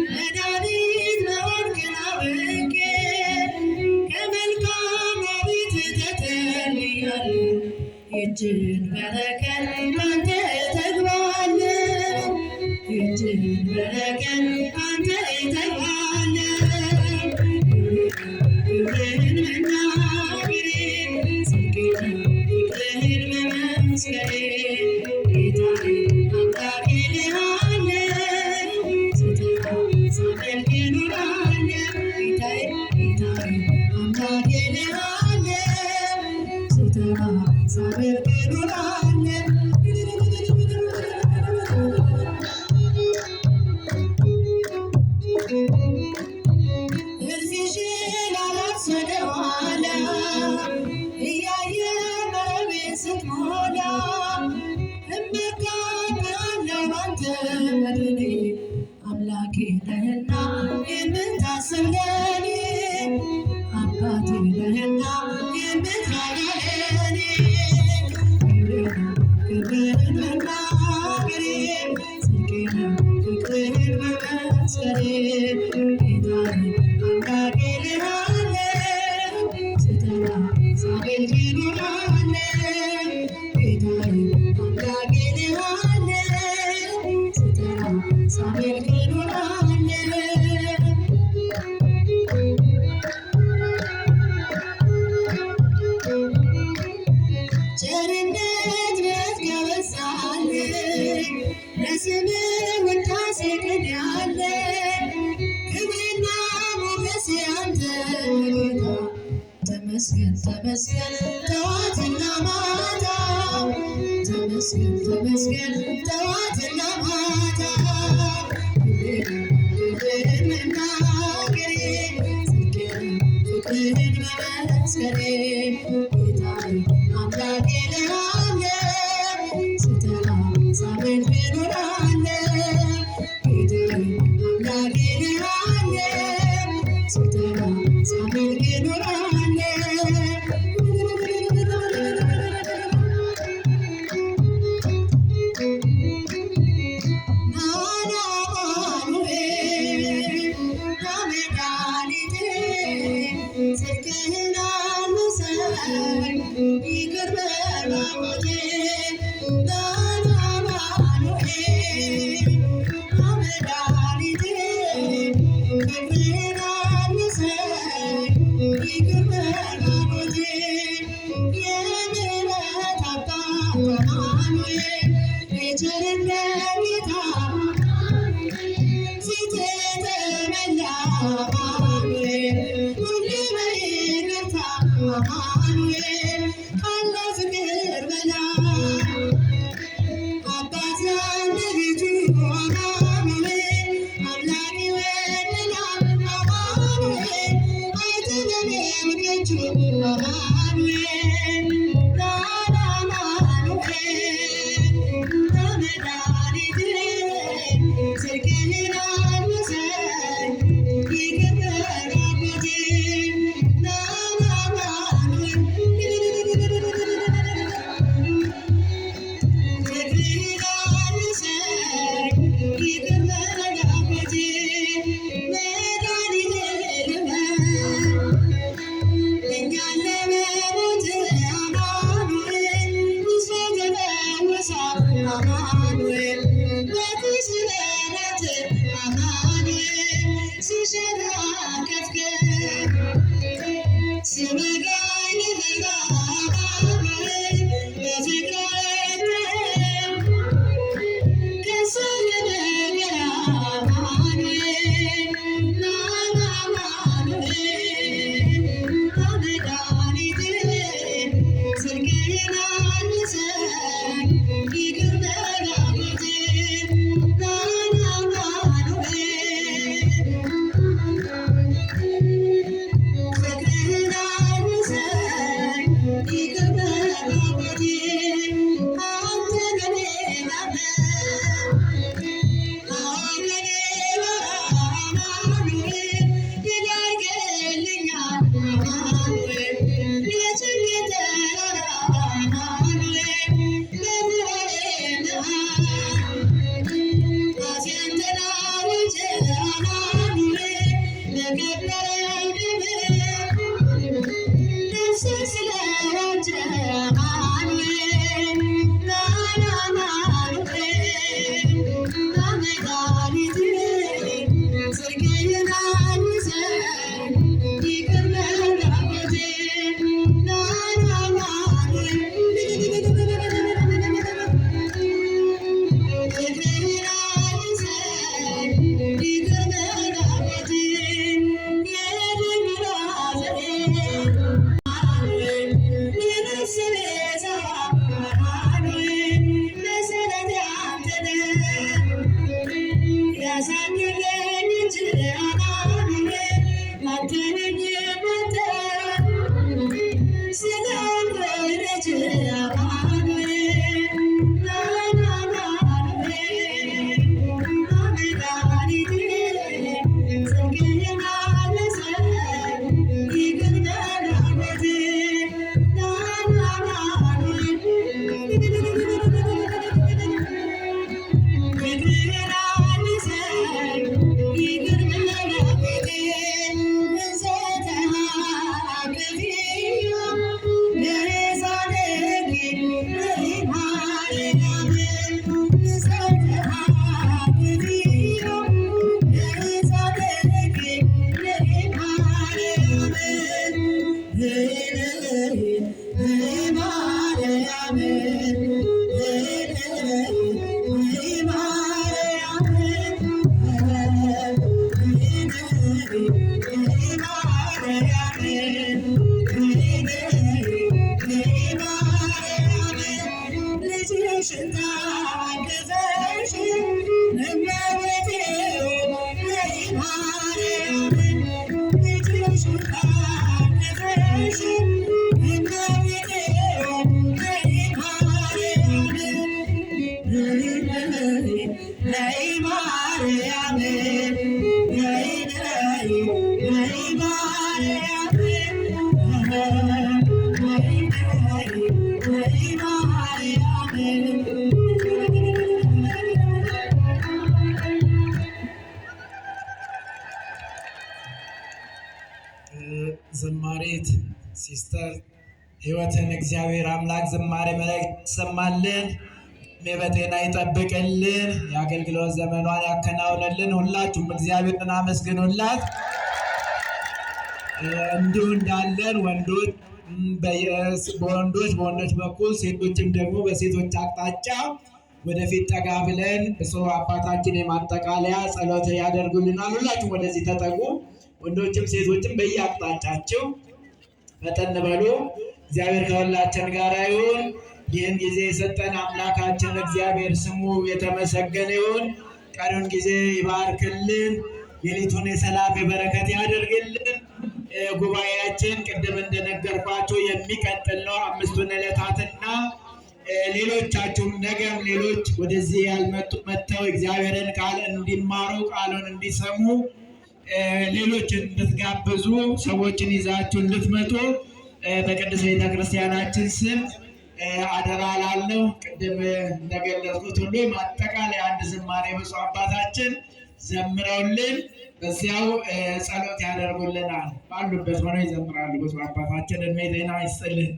መድኃኒት መሆንክን አውቄ ከመልካም ቤት ተጠልያለሁ። የእጅህን በረከት አንተ እጠግባለሁ። የእጅህን በረከት አንተ እጠግባለሁ። ክብርህን መናገሬ ጽድቅ ነው ፍቅርህን መመስከሬ ጌታዬ አምላኬ እልሃለሁ። ስትጠራ ሳመልክ እኖራለሁ። ጌታዬ አምላኬ እልሃለሁ። ስትጠራ ሳመልክ እኖራለሁ። እልፍሽን አላት ወደኋላ እያየ መረቤን ስትሞላ እመካብሃለሁ ባንተ መድኔ አምላኬ ነህና የምታስብ ለኔ አባቴ ነህና የምትራራ ለኔ ክብርህን መናገሬ ጽድቄ ነው ፍቅርህን መመስከሬ ጌታዬ አምላኬ እልሃለሁ። ስትጠራ ሳመልክ እኖራለሁ። ጌታዬ አምላኬ እልሃለሁ። ስትጠራ ሳመልክ እኖራለሁ። ቸርነት ምሕረት ያበዛልኝ ለስምህ ውዳሴ እቀኛለሁ። ክብርና ሞገስ ያንተ ጌታ ተመስገን ተመስገን ጠዋትና ማታ ተመስገን ተመስገን ጠዋትና ማታ ክብርህን መናገሬ ጽድቅ ነው ፍቅርህን መመስከሬ ጌታዬ አምላኬ እልሃለሁ። ስትጠራ ሳመልክ እኖራለሁ። ጌታዬ አምላኬ እልሃለሁ። ስትጠራ ሳመልክ እኖራለሁ። ናና አማኑኤል ና መድኃኒቴ ጽድቅህን አልብሰኝ ይቅር በላሞቴ ናና አማኑኤል ና መድኃኒቴ ክብርህን አልብሰኝ ይቅር በላሞቴ የምሕረት አባት አማኑኤል የቸርነት ጌታ ፊትህ ተመላ አማኑኤል ሁሌ በይቅርታ አማኑኤል ካለ ፍቅር በላይ አባት ያለ ልጁ አማኑኤል አምላክ ይወደናል አማኑኤል አይጥለንም ከእጁ አማኑኤል ናና አማኑኤል ና መድኃኒቴ ጽድቅህን አልብሰኝ ይቅር በላሞቴ ናና አማኑኤል ጽድቅህን አልብሰኝ ይቅር በላሞቴ መድኃኒቴ ልበል እኛን ለመሞት አማኑኤል ውስጤ ተፈወሰ አማኑኤል በትስብእት አማኑኤል ሲሸራከፍከኝ ሲበቃኝ ልበላ አማኑኤል በፍቅርህ ከሰው ነገር አማኑኤል ናና አማኑኤል ና መድኃኒቴ ጽድቅህን አልብሰኝ ይቅር በላሞቴ ናና አማኑኤል ነይ ማርያም ነይ ነይ ነይ ማርያም ነይ ነይ ማርያም ዘማሪት ሲስተር ሕይወትን እግዚአብሔር አምላክ ዝማሬ መላእክት ይሰማልን፣ በጤና ይጠብቅልን፣ የአገልግሎት ዘመኗን ያከናውንልን። ሁላችሁም እግዚአብሔርን አመስግኑላት። እንዲሁ እንዳለን በወንዶች በኩል ሴቶችም ደግሞ በሴቶች አቅጣጫ ወደፊት ጠጋ ብለን ብፁዕ አባታችን የማጠቃለያ ጸሎት ያደርጉልናል። ሁላችሁም ወደዚህ ተጠጉ። ወንዶችም ሴቶችም በየአቅጣጫቸው ፈጠን በሉ። እግዚአብሔር ከሁላችን ጋር ይሁን። ይህን ጊዜ የሰጠን አምላካችን እግዚአብሔር ስሙ የተመሰገነ ይሁን። ቀሪውን ጊዜ ይባርክልን። ሌሊቱን የሰላም የበረከት ያደርግልን። ጉባኤያችን ቅድም እንደነገርኳቸው የሚቀጥል ነው። 5ቱን ዕለታትና ሌሎቻችሁም ነገም ሌሎች ወደዚህ ያልመጡ መጥተው እግዚአብሔርን ቃል እንዲማሩ ቃሉን እንዲሰሙ ሌሎችን እንድትጋብዙ ሰዎችን ይዛችሁ እንድትመጡ በቅድስት ቤተክርስቲያናችን ስም አደራ ላለው። ቅድም እንደገለጽኩት ሁሉ ማጠቃለያ አንድ ዝማሬ ብፁዕ አባታችን ዘምረውልን በዚያው ጸሎት ያደርጉልናል። ባሉበት ሆነው ይዘምራሉ። ብፁዕ አባታችን እድሜ ጤና ይስጥልን።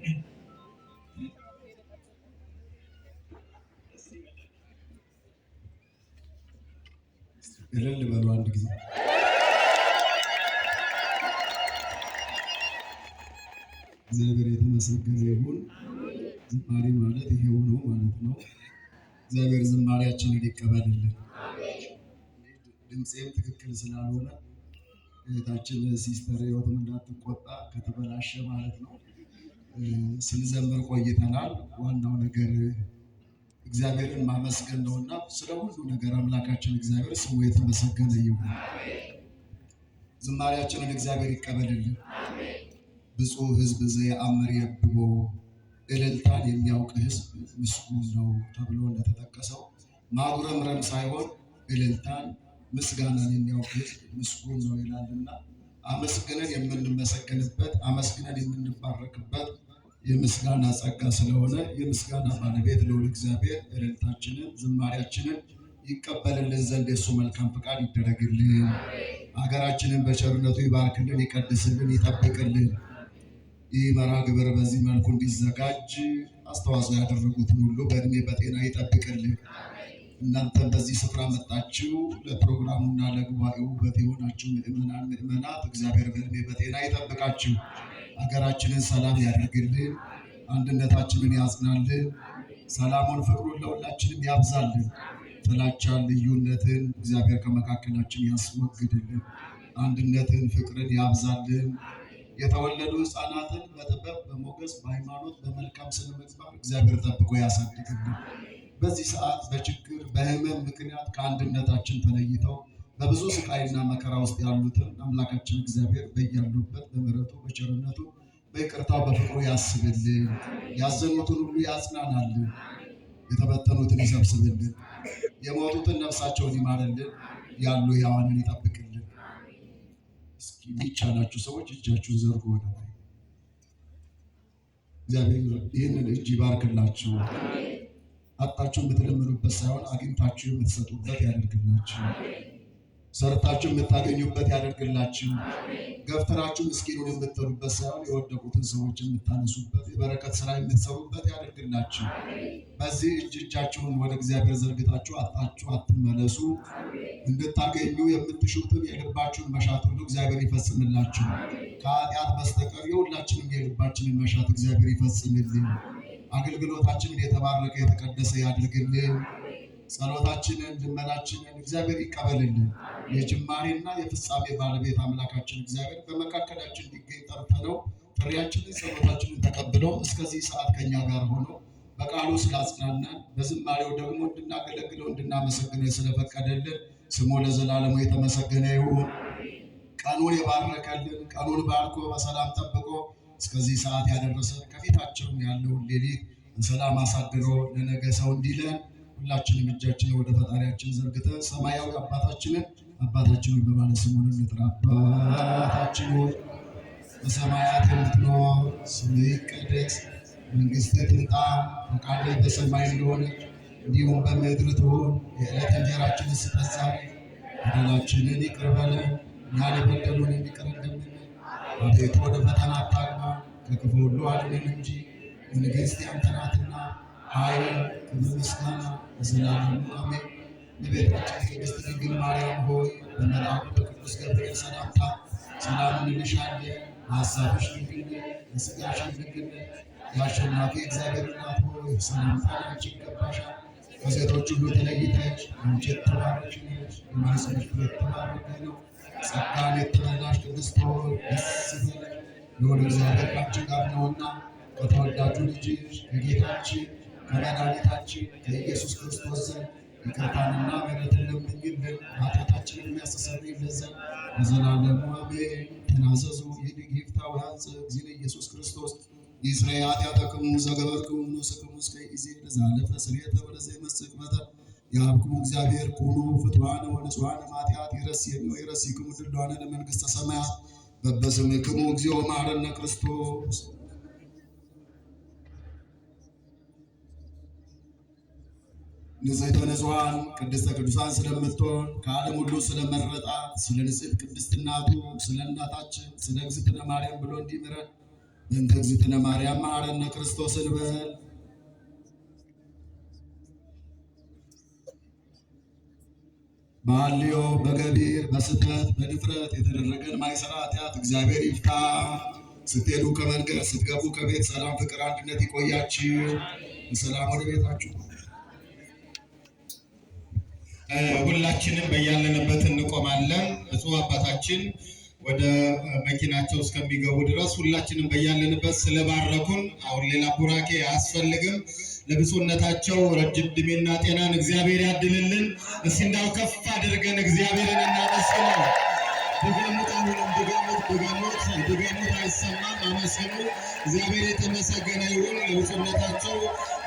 እልል በሉ አንድ ጊዜ። እግዚአብሔር የተመሰገነ ይሁን። ዝማሬ ማለት ይሄው ነው ማለት ነው። እግዚአብሔር ዝማሬያችንን ይቀበልልን። ድምፄም ትክክል ስላልሆነ እህታችን ሲስተር ሕይወትም እንዳትቆጣ ከተበላሸ ማለት ነው። ስንዘምር ቆይተናል። ዋናው ነገር እግዚአብሔርን ማመስገን ነውና ስለ ሁሉ ነገር አምላካችን እግዚአብሔር ስሙ የተመሰገነ ይሁን። ዝማሬያችንን እግዚአብሔር ይቀበልልን። ብፁዕ ሕዝብ ዘየአምር የብቦ እልልታን የሚያውቅ ሕዝብ ምስጉን ነው ተብሎ እንደተጠቀሰው ማጉረምረም ሳይሆን እልልታን ምስጋናን የሚያውቅ ሕዝብ ምስጉን ነው ይላልና አመስግነን የምንመሰገንበት አመስግነን የምንባረክበት የምስጋና ጸጋ ስለሆነ የምስጋና ባለቤት ልዑል እግዚአብሔር እልልታችንን ዝማሬያችንን ይቀበልልን ዘንድ የሱ መልካም ፈቃድ ይደረግልን። ሀገራችንን በቸርነቱ ይባርክልን፣ ይቀድስልን፣ ይጠብቅልን። ይህ መርሃ ግብር በዚህ መልኩ እንዲዘጋጅ አስተዋጽኦ ያደረጉትን ሁሉ በእድሜ በጤና ይጠብቅልን። እናንተም በዚህ ስፍራ መጣችሁ ለፕሮግራሙና ለጉባኤው ውበት የሆናችሁ ምዕመናት እግዚአብሔር በእድሜ በጤና ይጠብቃችሁ። ሀገራችንን ሰላም ያደርግልን፣ አንድነታችንን ያጽናልን፣ ሰላሙን ፍቅሩን ለሁላችንም ያብዛልን። ጥላቻን፣ ልዩነትን እግዚአብሔር ከመካከላችን ያስወግድልን፣ አንድነትን፣ ፍቅርን ያብዛልን። የተወለዱ ሕፃናትን በጥበብ በሞገስ በሃይማኖት በመልካም ስነ ምግባር እግዚአብሔር ጠብቆ ያሳድግልን። በዚህ ሰዓት በችግር በሕመም ምክንያት ከአንድነታችን ተለይተው በብዙ ስቃይና መከራ ውስጥ ያሉትን አምላካችን እግዚአብሔር በያሉበት በምሕረቱ በቸርነቱ በይቅርታው በፍቅሩ ያስብልን። ያዘኑትን ሁሉ ያጽናናልን። የተበተኑትን ይሰብስብልን። የሞቱትን ነፍሳቸውን ይማርልን። ያሉ ሕያዋንን ይጠብቅልን። እስኪ የሚቻላችሁ ሰዎች እጃችሁን ዘርጉ ወደ ላይ። እግዚአብሔር ይህንን እጅ ይባርክላችሁ። አጣችሁ የምትለምኑበት ሳይሆን አግኝታችሁ የምትሰጡበት ያደርግላችሁ። ሰርታችሁ የምታገኙበት ያደርግላችሁ። ገፍትራችሁ ምስኪኑን የምትጠሩበት ሳይሆን የወደቁትን ሰዎች የምታነሱበት የበረከት ስራ የምትሰሩበት ያደርግላችሁ። በዚህ እጃችሁን ወደ እግዚአብሔር ዘርግታችሁ አጣችሁ አትመለሱ። እንድታገኙ የምትሹትን የልባችሁን መሻት ሁሉ እግዚአብሔር ይፈጽምላችሁ። ከኃጢአት በስተቀር የሁላችንም የልባችንን መሻት እግዚአብሔር ይፈጽምልን። አገልግሎታችንን የተባረከ የተቀደሰ ያድርግልን። ጸሎታችንን ልመናችንን እግዚአብሔር ይቀበልልን። የጅማሬና የፍጻሜ ባለቤት አምላካችን እግዚአብሔር በመካከላችን እንዲገኝ ጠርተነው ጥሪያችንን ጸሎታችንን ተቀብለው እስከዚህ ሰዓት ከኛ ጋር ሆኖ በቃሉ ስላጽናናን በዝማሬው ደግሞ እንድናገለግለው እንድናመሰግነው ስለፈቀደልን ስሙ ለዘላለሙ የተመሰገነ ይሁን። ቀኑን የባረከልን ቀኑን ባርኮ በሰላም ጠብቆ እስከዚህ ሰዓት ያደረሰን ከፊታችን ያለውን ሌሊት በሰላም አሳድሮ ለነገ ሰው እንዲለን ሁላችንም እጃችንን ወደ ፈጣሪያችን ዘርግተን ሰማያዊ አባታችንን በማለት ስሙን እንጥራ። አባታችን ሆይ በሰማያት የምትኖር ስምህ ይቀደስ፣ መንግሥትህ ትምጣ፣ ፈቃድህ በሰማይ እንደሆነች እንዲሁም በምድር ትሁን። የዕለት እንጀራችንን ስጠን ዛሬ፣ በደላችንን ይቅር በለን እኛን የበደሉንን ይቅር እንደምንል፣ አቤቱ ወደ ፈተና አታግባን ከክፉ ሁሉ አድነን እንጂ መንግሥት ያንተ ናትና ኃይል፣ ክብር፣ ምስጋና ለዘላለሙ አሜን። እመቤታችን ቅድስት ድንግል ማርያም ሆይ በመልአኩ በቅዱስ ገብርኤል ሰላምታ ሰላም እንልሻለን። በሐሳብሽ ድንግል ነሽ፣ በሥጋሽም ድንግል ነሽ። የአሸናፊ እግዚአብሔር እናት ሆይ ሰላምታ ላንቺ ይገባሻል። ከሴቶች ሁሉ ተለይተሽ አንቺ የተባረክሽ ነሽ፣ የማኅፀንሽ ፍሬ የተባረከ ነው። ጸጋን የተመላሽ ቅድስት ሆይ ደስ ይበልሽ፣ ልዑል እግዚአብሔር ከአንቺ ጋር ነውና ከተወዳጁ ልጅሽ ከጌታችን ከመድኃኒታችን ከኢየሱስ ክርስቶስ ዘንድ ይቅርታንና ምሕረትን ለምኝልን ኃጢአታችንን የሚያስተሰርይልን ዘንድ ለዘላለሙ አሜን። ተናዘዙ ይፍታው ያንጽእ እግዚእነ ኢየሱስ ክርስቶስ ይስረይ ኃጢአተክሙ ዘገበርክሙ ንዑስክሙ እስከ ጊዜ ለዛለፈ ስርየተ ወለዘይመጽእ ቅበተ የሀብክሙ እግዚአብሔር ኩኑ ፍቱሐነ ወንጹሐነ እምኃጢአት ይረሲክሙ ድልዋነ ለመንግሥተ ሰማያት በበስምክሙ እግዚኦ መሐረነ ክርስቶስ። ንጽሕተ ንጹሐን ቅድስተ ቅዱሳን ስለምትሆን ከዓለም ሁሉ ስለመረጣት ስለ ንጽሕት ቅድስት እናቱ ስለ እናታችን ስለ እግዝእትነ ማርያም ብሎ እንዲምረን በእንተ እግዝእትነ ማርያም መሐረነ ክርስቶስ እንበል። በሐልዮ በገቢር በስህተት በድፍረት የተደረገን ማይሰራ ኃጢአት እግዚአብሔር ይፍታ። ስትሄዱ ከመንገድ ስትገቡ ከቤት ሰላም፣ ፍቅር፣ አንድነት ይቆያችሁ። በሰላም ወደ ቤታችሁ። ሁላችንም በያለንበት እንቆማለን። ብፁዕ አባታችን ወደ መኪናቸው እስከሚገቡ ድረስ ሁላችንም በያለንበት ስለባረኩን አሁን ሌላ ቡራኬ አያስፈልግም። ለብፁዕነታቸው ረጅም ዕድሜና ጤናን እግዚአብሔር ያድልልን። እስኪ እንዳው ከፍ አድርገን እግዚአብሔርን እናመስግነው። ድገሙት፣ አሁንም ድገሙት፣ አይሰማም። አመስግኑ። እግዚአብሔር የተመሰገነ ይሁን። ለብፁዕነታቸው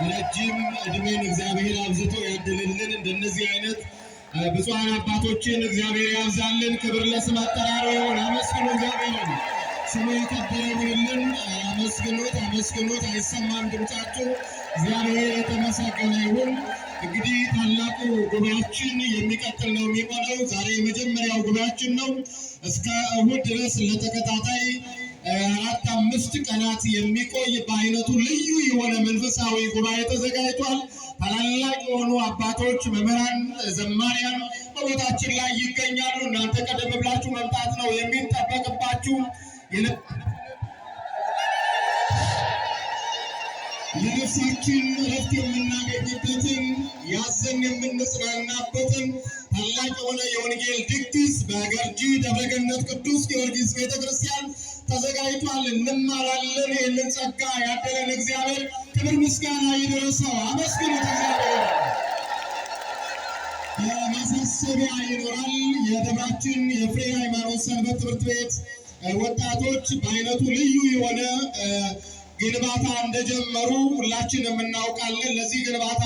ረጅም ዕድሜን እግዚአብሔር አብዝቶ ያድልልን። እንደነዚህ አይነት ብፁዓን አባቶችን እግዚአብሔር ያብዛልን። ክብር ለስም አጠራሩ ይሁን። አመስግኑ እግዚአብሔርን። ስሙ የከበረ ይሁንልን። አመስግኑት፣ አይሰማም ድምፃችሁ። እግዚአብሔር የተመሰገነ ይሁን። እንግዲህ ታላቁ ጉባኤያችን የሚቀጥል ነው የሚሆነው። ዛሬ የመጀመሪያው ጉባኤያችን ነው። እስከ እሁድ ድረስ ለተከታታይ 4-5 ቀናት የሚቆይ በአይነቱ ልዩ የሆነ መንፈሳዊ ጉባኤ ተዘጋጅቷል። ታላላቅ የሆኑ አባቶች፣ መምህራን፣ ዘማሪያን በቦታችን ላይ ይገኛሉ። እናንተ ቀደም ብላችሁ መምጣት ነው የሚጠበቅባችሁ። የነፍሳችን እረፍት የምናገኝበትን ያዘን የምንጽናናበትን ታላቅ የሆነ የወንጌል ድግስ በገርጂ ደብረገነት ቅዱስ ጊዮርጊስ ቤተክርስቲያን ተዘጋጅቷል። እንማራለን። ይህንን ጸጋ ያደለን እግዚአብሔር ክብር ምስጋና ይድረሰው። አመስግኑት እግዚአብሔር። ማሳሰቢያ ይኖራል። የደብራችን የፍሬ ሃይማኖት ሰንበት ትምህርት ቤት ወጣቶች በአይነቱ ልዩ የሆነ ግንባታ እንደጀመሩ ሁላችንም እናውቃለን። ለዚህ ግንባታ